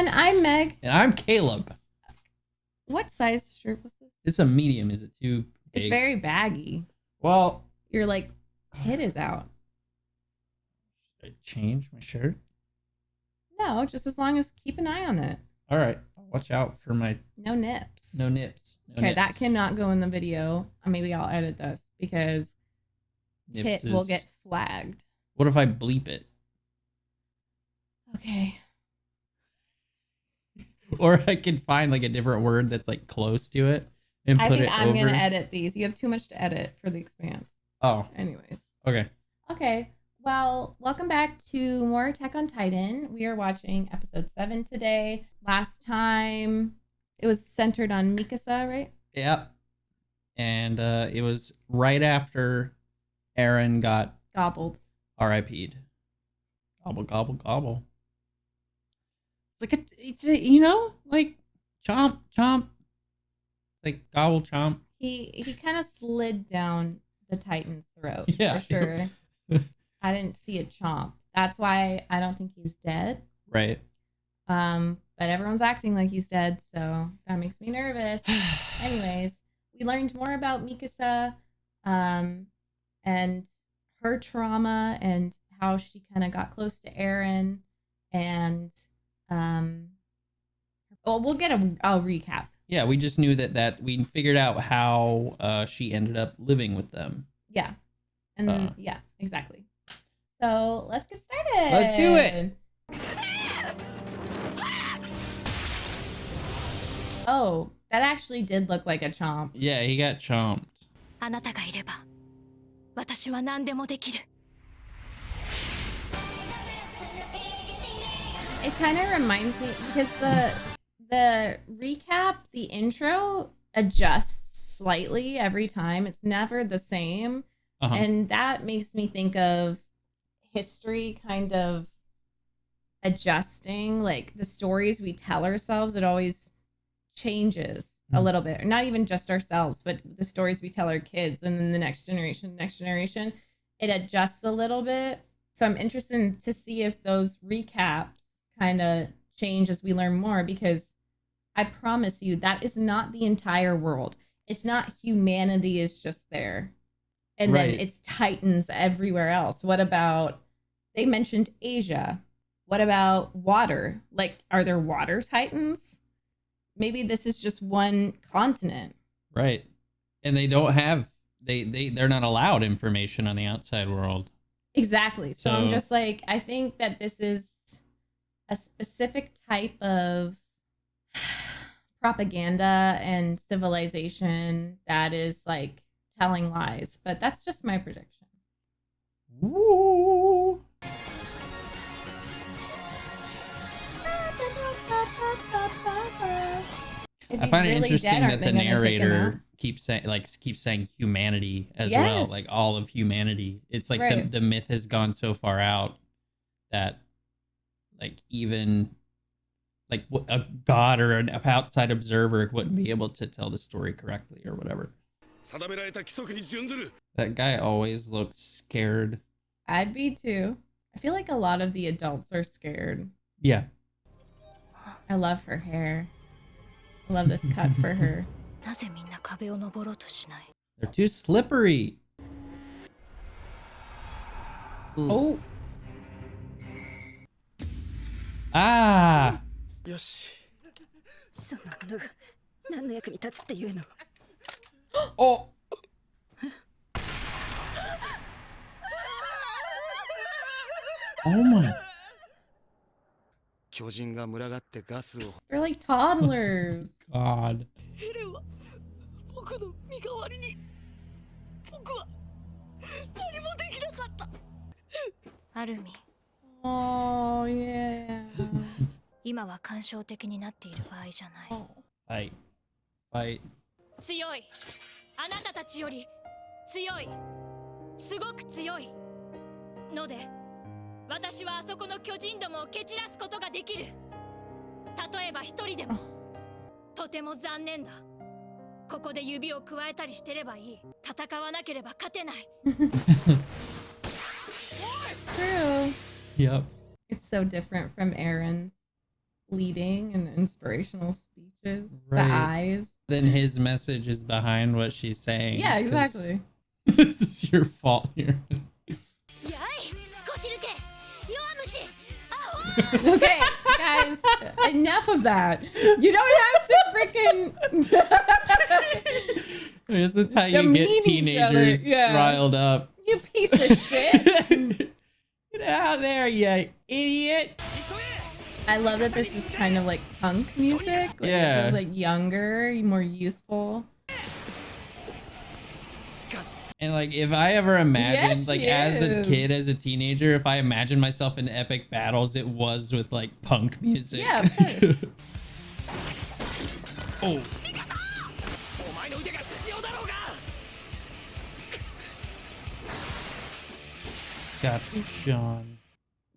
everyone, I'm Meg. And I'm Caleb. What size shirt was this? It's a medium. Is it too big? It's very baggy. Well, Your like tit is out. should I change my shirt? No, just as long as keep an eye on it. All right. Watch out for my No nips. no nips. No Okay, nips. that cannot go in the video. Maybe I'll edit this because Nips tit will is- get flagged. What if I bleep it? Okay. Or I can find like a different word that's like close to it and I put think it I'm over. gonna edit these. You have too much to edit for the Expanse. Oh, Anyways. okay. Okay. Well, welcome back to more Attack on Titan. We are watching episode 7 today. Last time it was centered on Mikasa, right? Yep. And it was right after Eren got Gobbled. RIP'd. Gobble, gobble, gobble. It's a, you know, like chomp, chomp. Like gobble, chomp. He kind of slid down the Titan's throat, Yeah. for sure. I didn't see a chomp. That's why I don't think he's dead. Right. But everyone's acting like he's dead, so that makes me nervous. Anyways, we learned more about Mikasa, and her trauma and how she kind of got close to Eren, and well, we'll get a recap. Yeah, we just knew that we figured out how she ended up living with them. Yeah, and yeah, exactly. So let's get started. Let's do it. Oh, that actually did look like a chomp. Yeah, he got chomped. あなたがいれば私は何でもできる It kind of reminds me because the recap, the intro adjusts slightly every time. It's never the same. Uh-huh. And that makes me think of history kind of adjusting, like the stories we tell ourselves, it always changes a little bit. Or not even just ourselves, but the stories we tell our kids and then the next generation, it adjusts a little bit. So I'm interested to see if those recaps kind of change as we learn more, because I promise you that is not the entire world. It's not humanity is just there. And then it's Titans everywhere else. What about, they mentioned Asia. What about water? Like, are there water Titans? Maybe this is just one continent. Right. And they don't have, they're not allowed information on the outside world. Exactly. So I'm just like, I think that this is a specific type of propaganda and civilization that is like telling lies, but that's just my prediction. Ooh. I find it interesting that the narrator keeps saying humanity as well, like all of humanity. It's like the myth has gone so far out that like even like a god or an outside observer wouldn't be able to tell the story correctly or whatever. That guy always looks scared. I'd be too. I feel like a lot of the adults are scared. Yeah. I love her hair. I love this cut for her. なぜみんな壁を登ろうとしない They're too slippery. Oh. Ah. よしそんなものが何の役に立つっていうの Oh. Oh my. 巨人が群がってガスを They're like toddlers. God. エレンは僕の身代わりに僕は何もできなかったアルミ Oh, yeah. 今は感傷的になっている場合じゃない Fight. Fight. 強いあなたたちより強いすごく強いので私はあそこの巨人どもを蹴散らすことができる例えば一人でもとても残念だここで指を加えたりしてればいい戦わなければ勝てない True. Yep. It's so different from Eren's leading and the inspirational speeches, Right. the eyes. Then his message is behind what she's saying. Yeah, exactly. This is your fault here. Okay, guys, enough of that. You don't have to freaking. This is how you get teenagers riled up. You piece of shit. Get out of there, you idiot. I love that this is kind of like punk music. Like, Yeah. It feels like younger, more youthful. And like, if I ever imagined, Yes, like, she as a is. kid, as a teenager, if I imagined myself in epic battles, it was with like punk music. Yeah, of course. Oh. Got John.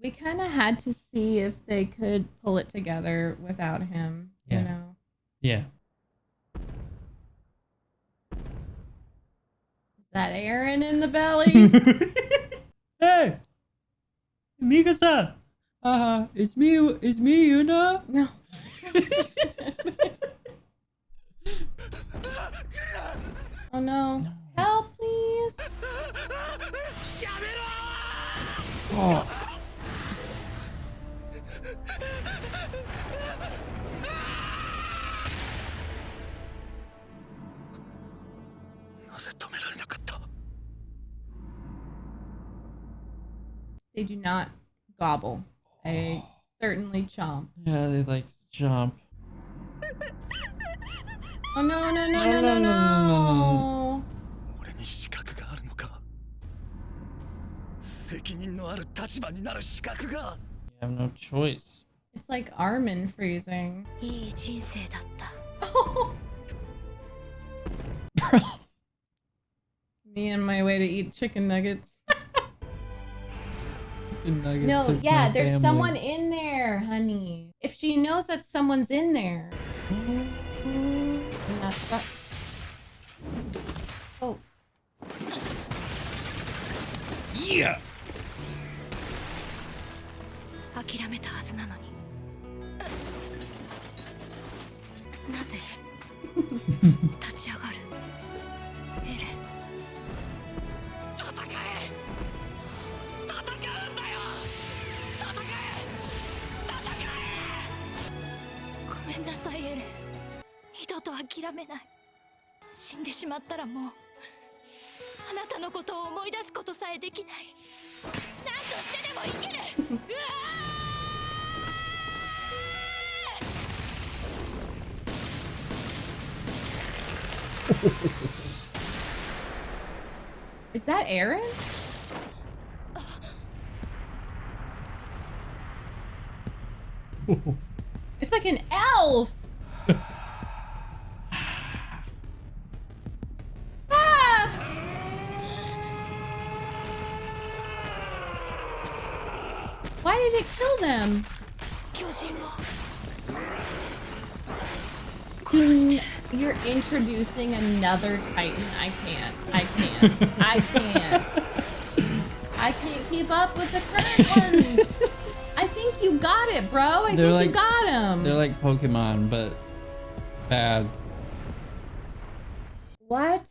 We kind of had to see if they could pull it together without him, Yeah. you know? Yeah. Is that Eren in the belly? Hey, Mikasa. It's me, Yuna. No. Oh no. Help, please. Oh. They do not gobble. They certainly chomp. Yeah, they like to jump. Oh no, no, no, No, no, no, no, no. 俺に資格があるのか責任のある立場になる資格が You have no choice. It's like Armin freezing. いい人生だった Me on my way to eat chicken nuggets. Nuggets No, is yeah, my there's family. someone in there, honey. If she knows that someone's in there. And that's what... Oh. Yeah. 諦めたはずなのになぜ立ち上がるエレン戦え戦うんだよ戦えごめんなさいエレン二度と諦めない死んでしまったらもうあなたのことを思い出すことさえできない何としてでも生きるうわIs that Eren? It's like an elf! Ah! Why did it kill them? 巨人を You're introducing another Titan. I can't. I can't keep up with the current ones. I think you got it, bro. I think you got him. They're like Pokemon, but bad. What?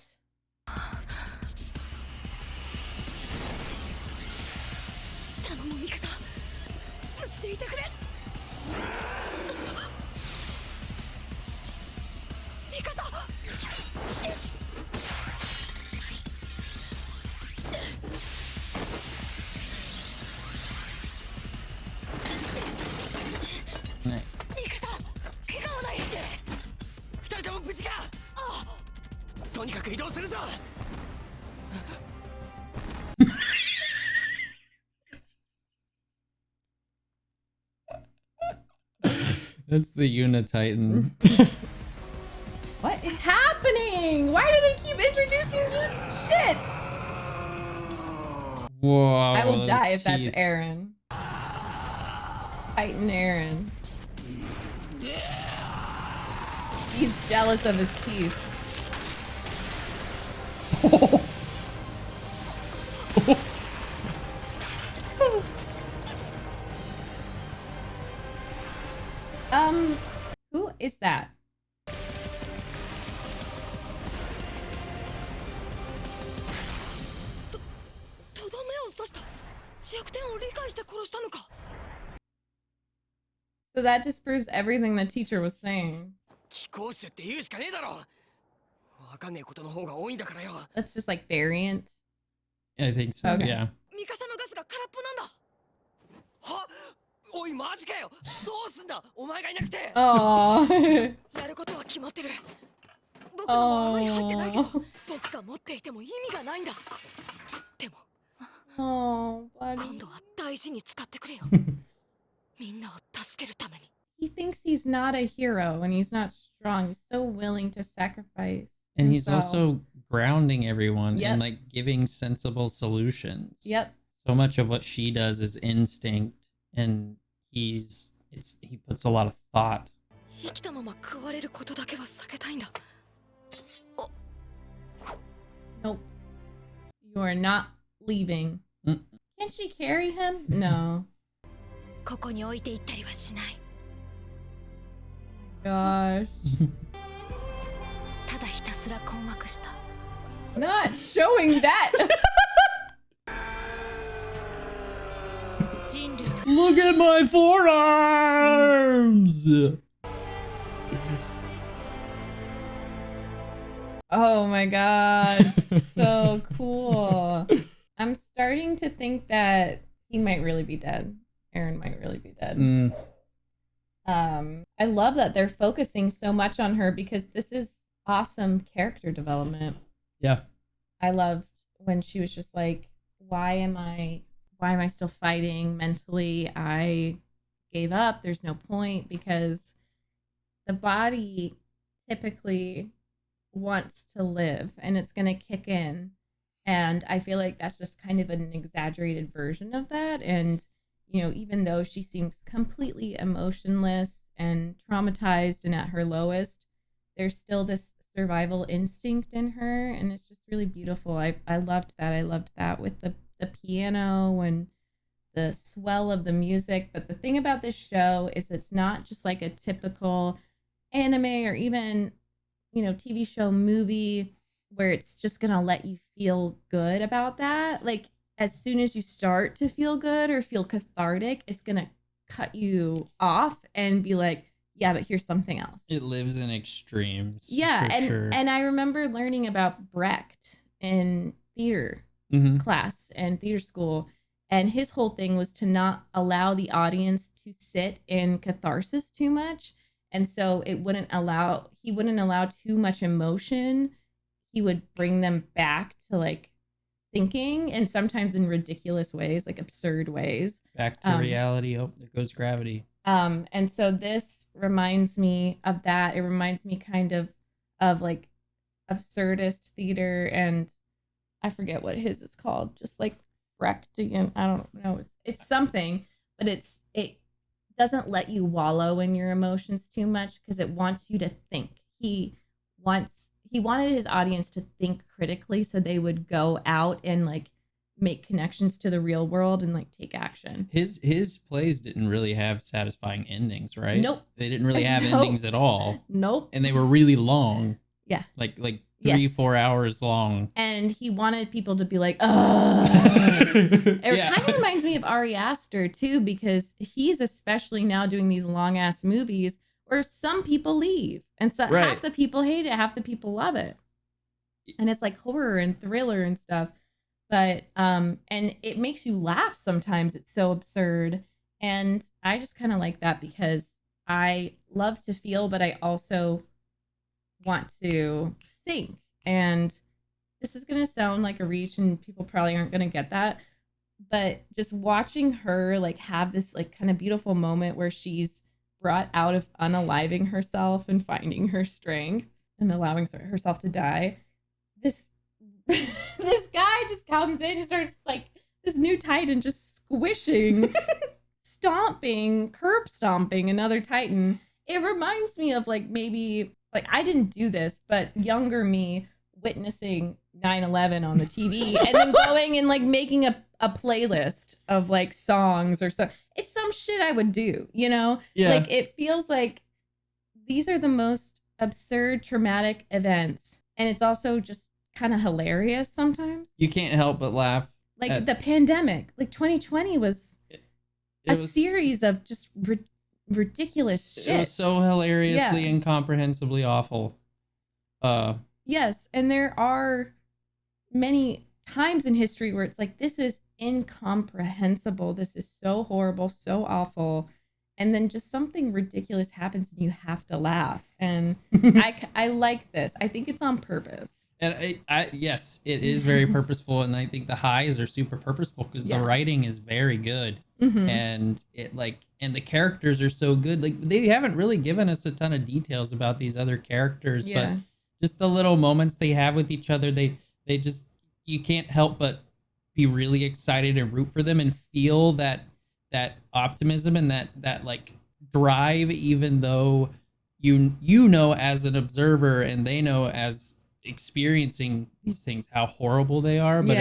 頼むミカサしていてくれミカサ Nice. ミカサ怪我はない二人とも無事かああとにかく移動するぞ That's the Unititan. What is happening? Why do they keep introducing new shit? Whoa. I will those die if that's teeth. Eren. Titan Eren. He's jealous of his teeth. Who is that? So that disproves everything the teacher was saying. That's just like variant. I think so, Okay. yeah. おいマジかよどうすんだお前がいなくて Oh. やることは決まってる僕のもあまり入ってないけど僕が持っていても意味がないんだでも Oh, buddy. 今度は大事に使ってくれよみんなを助けるために He thinks he's not a hero and he's not strong. He's so willing to sacrifice. And he's himself. also grounding everyone Yep. and like giving sensible solutions. Yep. So much of what she does is instinct, and he puts a lot of thought. 生きたまま食われることだけは避けたいんだ Nope. You are not leaving. Mm. Can she carry him? No. ここに置いていったりはしない Gosh. ただひたすら困惑した Not showing that. 人類 Look at my forearms! Oh my god. So cool. I'm starting to think that he might really be dead. Eren might really be dead. Mm. I love that they're focusing so much on her because this is awesome character development. Yeah. I loved when she was just like, why am I still fighting mentally? I gave up. There's no point, because the body typically wants to live and it's going to kick in. And I feel like that's just kind of an exaggerated version of that. And, you know, even though she seems completely emotionless and traumatized and at her lowest, there's still this survival instinct in her. And it's just really beautiful. I loved that. I loved that with the piano and the swell of the music. But the thing about this show is it's not just like a typical anime or even, you know, TV show movie where it's just gonna let you feel good about that. Like, as soon as you start to feel good or feel cathartic, it's gonna cut you off and be like, yeah, but here's something else. It lives in extremes. Yeah, for sure. and I remember learning about Brecht in theater class and theater school, and his whole thing was to not allow the audience to sit in catharsis too much. And so he wouldn't allow too much emotion. He would bring them back to like thinking, and sometimes in ridiculous ways, like absurd ways. Back to reality. Oh, there goes gravity. And so this reminds me of that. It reminds me kind of like absurdist theater, and I forget what his is called. Just like Brechtian. I don't know. It's something, but it doesn't let you wallow in your emotions too much because it wants you to think. He wanted his audience to think critically so they would go out and like make connections to the real world and like take action. His plays didn't really have satisfying endings, right? Nope. They didn't really have endings at all. Nope. And they were really long. Yeah. Like 3-4 hours long. And he wanted people to be like, ugh. It Yeah. kind of reminds me of Ari Aster too, because he's especially now doing these long ass movies where some people leave, and so Right. half the people hate it, half the people love it, and it's like horror and thriller and stuff. But and it makes you laugh sometimes. It's so absurd, and I just kind of like that because I love to feel, but I also want to think. And this is gonna sound like a reach, and people probably aren't gonna get that, but just watching her like have this like kind of beautiful moment where she's brought out of unaliving herself and finding her strength and allowing herself to die. This guy just comes in and starts like this new Titan just squishing, curb stomping another Titan. It reminds me of like maybe like I didn't do this, but younger me witnessing 9/11 on the TV and then going and like making a playlist of like songs or so. it's some shit I would do, you know? Yeah. Like, it feels like these are the most absurd, traumatic events. And it's also just kind of hilarious sometimes. You can't help but laugh. Like the pandemic, like 2020 was a series of just ridiculous shit. It was so hilariously incomprehensibly awful. Yes, and there are many times in history where it's like, this is incomprehensible. This is so horrible, so awful. And then just something ridiculous happens and you have to laugh. And I like this. I think it's on purpose. And yes, it is very purposeful, and I think the highs are super purposeful because the writing is very good, and and the characters are so good. Like, they haven't really given us a ton of details about these other characters, but just the little moments they have with each other, they just, you can't help but be really excited and root for them and feel that optimism and that like drive, even though you know as an observer and they know as experiencing these things how horrible they are, but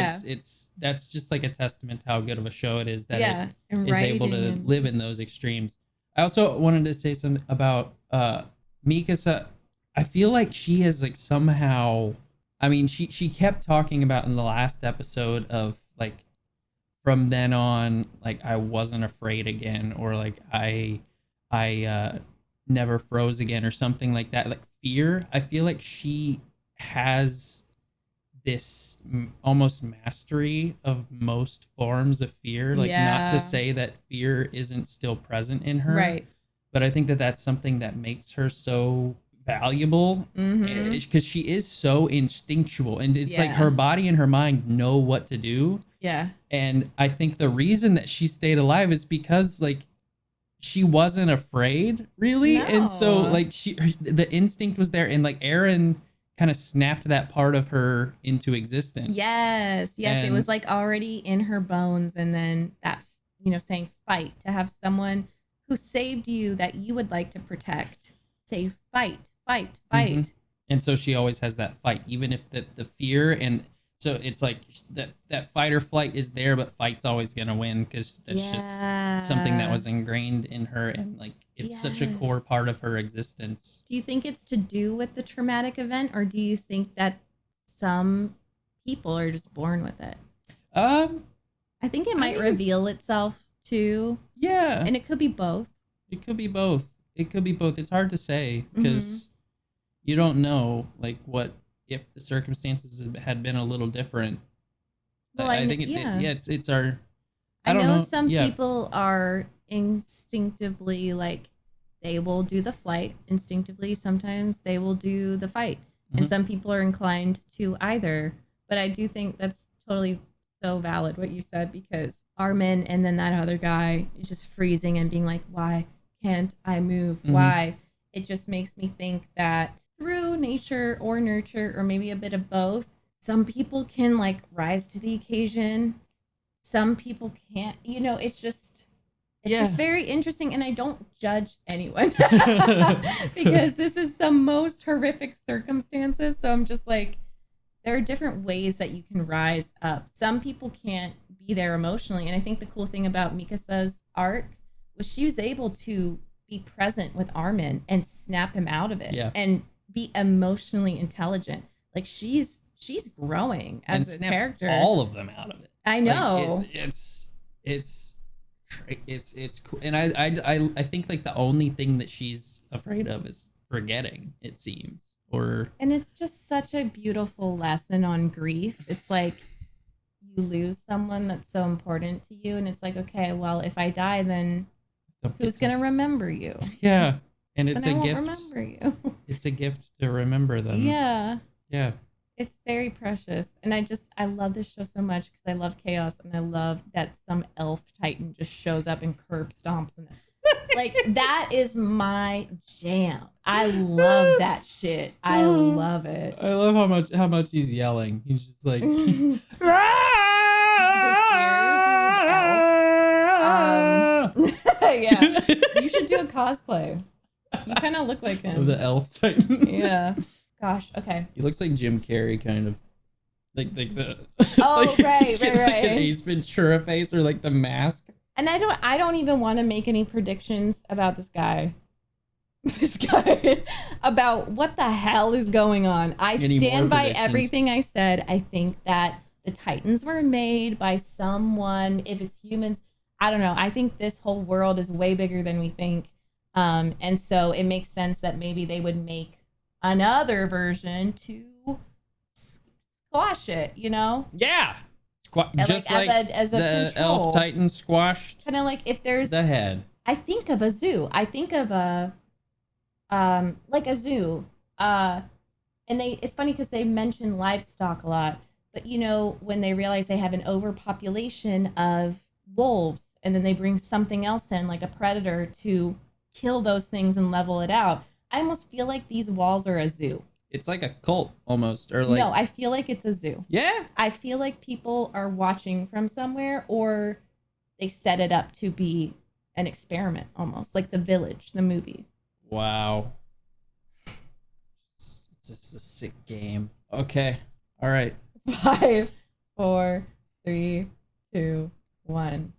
that's just like a testament to how good of a show it is that it is able to live in those extremes. I also wanted to say something about Mikasa. I feel like she has like somehow, I mean, she kept talking about in the last episode of like, from then on, like, I wasn't afraid again, or like I never froze again, or something like that. Like, fear, I feel like she has this almost mastery of most forms of fear. Like, not to say that fear isn't still present in her, right? But I think that that's something that makes her so valuable, because she is so instinctual, and it's like her body and her mind know what to do. And I think the reason that she stayed alive is because like she wasn't afraid, really. And so like the instinct was there, and like Eren kind of snapped that part of her into existence. Yes, and it was like already in her bones. And then that, saying fight, to have someone who saved you that you would like to protect say fight. And so she always has that fight, even if the fear, and so it's like that fight or flight is there, but fight's always gonna win, because that's just something that was ingrained in her, and like it's such a core part of her existence. Do you think it's to do with the traumatic event, or do you think that some people are just born with it? I think it might reveal itself too. Yeah. And it could be both. It could be both. It's hard to say, because you don't know, like, what if the circumstances had been a little different. Well, I think it's our. I don't know. Some people are instinctively like, they will do the flight instinctively. Sometimes they will do the fight, and some people are inclined to either. But I do think that's totally so valid what you said, because Armin and then that other guy is just freezing and being like, why can't I move? Why? It just makes me think that through nature or nurture, or maybe a bit of both, some people can like rise to the occasion. Some people can't, it's just very interesting. And I don't judge anyone because this is the most horrific circumstances. So I'm just like, there are different ways that you can rise up. Some people can't be there emotionally. And I think the cool thing about Mikasa's arc was she was able to be present with Armin and snap him out of it and be emotionally intelligent. Like, she's growing as a character. All of them out of it. I know. Like, it's cool. And I think like the only thing that she's afraid of is forgetting, it seems. And it's just such a beautiful lesson on grief. It's like, you lose someone that's so important to you, and it's like, okay, well, if I die, then who's gonna remember you? Yeah. And it's a gift. Remember you. It's a gift to remember them. Yeah. Yeah. It's very precious. And I love this show so much because I love chaos, and I love that some elf titan just shows up and curb stomps, and like, that is my jam. I love that shit. I love it. I love how much he's yelling. He's just like yeah. You should do a cosplay. You kind of look like him. The elf titan. Yeah. Gosh. Okay. He looks like Jim Carrey, kind of. Like the. Oh, like, right. Like an Ace Ventura face, or like the mask. And I don't even want to make any predictions about this guy. This guy about what the hell is going on. I stand by everything I said. I think that the Titans were made by someone. If it's humans, I don't know. I think this whole world is way bigger than we think. And so it makes sense that maybe they would make another version to squash it, you know? Yeah. Just like as a the control. elf titan squashed. Kind of like if there's the head. I think of a zoo. I think of a like a zoo. And it's funny because they mention livestock a lot, but you know, when they realize they have an overpopulation of wolves and then they bring something else in like a predator to kill those things and level it out. I almost feel like these walls are a zoo. It's like a cult almost, or like no, I feel like it's a zoo. Yeah, I feel like people are watching from somewhere, or they set it up to be an experiment, almost like The Village, the movie. Wow, it's just a sick game. Okay, all right. 5, 4, 3, 2, 1.